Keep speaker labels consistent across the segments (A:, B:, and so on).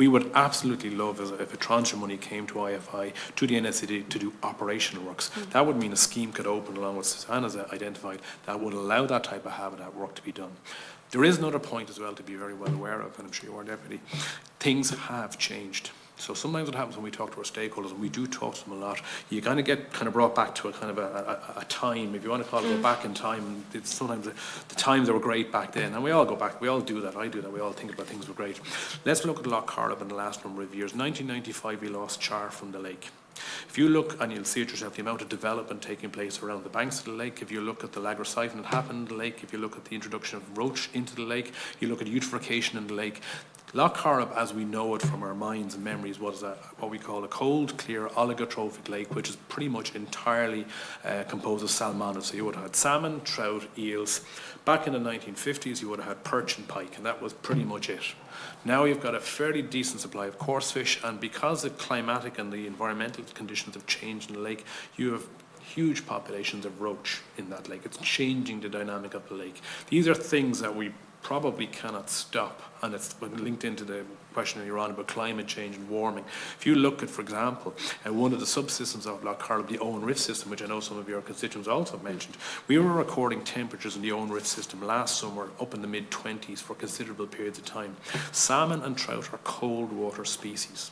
A: We would absolutely love if a tranche of money came to IFI, to the NSCD, to do operational works. That would mean a scheme could open, along with Susanna's identified, that would allow that type of habitat work to be done. There is another point as well to be very well aware of, and I'm sure you are, Deputy. Things have changed. So sometimes what happens when we talk to our stakeholders, and we do talk to them a lot, you kind of get brought back to a kind of a time, if you want to call it, go back in time. It's sometimes the times that were great back then, and we all go back, we all do that, I do that, we all think about things were great. Let's look at Lough Corrib in the last number of years. 1995 we lost char from the lake. If you look, and you'll see it yourself, the amount of development taking place around the banks of the lake, if you look at the lager siphon that happened in the lake, if you look at the introduction of roach into the lake, you look at eutrophication in the lake, Lough Corrib, as we know it from our minds and memories, was what we call a cold, clear, oligotrophic lake, which is pretty much entirely composed of salmonids. So you would have had salmon, trout, eels. Back in the 1950s, you would have had perch and pike, and that was pretty much it. Now you've got a fairly decent supply of coarse fish, and because the climatic and the environmental conditions have changed in the lake, you have huge populations of roach in that lake. It's changing the dynamic of the lake. These are things that we probably cannot stop, and it's linked into the question earlier on about climate change and warming. If you look at, for example, one of the subsystems of Lough Corrib, the Owen Rift system, which I know some of your constituents also mentioned, we were recording temperatures in the Owen Rift system last summer up in the mid-20s for considerable periods of time. Salmon and trout are cold water species.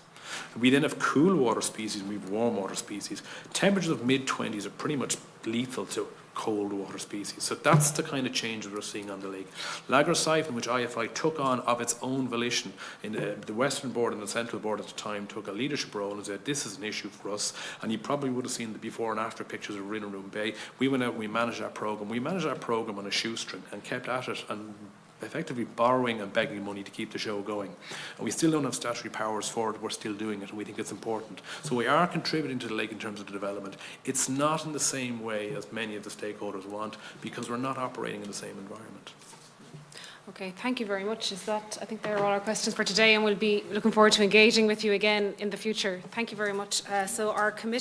A: We then have cool water species and we have warm water species. Temperatures of mid-20s are pretty much lethal to cold water species. So that's the kind of change that we're seeing on the lake. Lager siphon, which IFI took on of its own volition, in the Western Board and the Central Board at the time took a leadership role and said, this is an issue for us. And you probably would have seen the before and after pictures of Rinnaroom Bay. We went out and we managed our programme. We managed our programme on a shoestring and kept at it and effectively borrowing and begging money to keep the show going. And we still don't have statutory powers for it, we're still doing it, and we think it's important. So we are contributing to the lake in terms of the development. It's not in the same way as many of the stakeholders want, because we're not operating in the same environment.
B: Okay, thank you very much. I think they're all our questions for today, and we'll be looking forward to engaging with you again in the future. Thank you very much. So our committee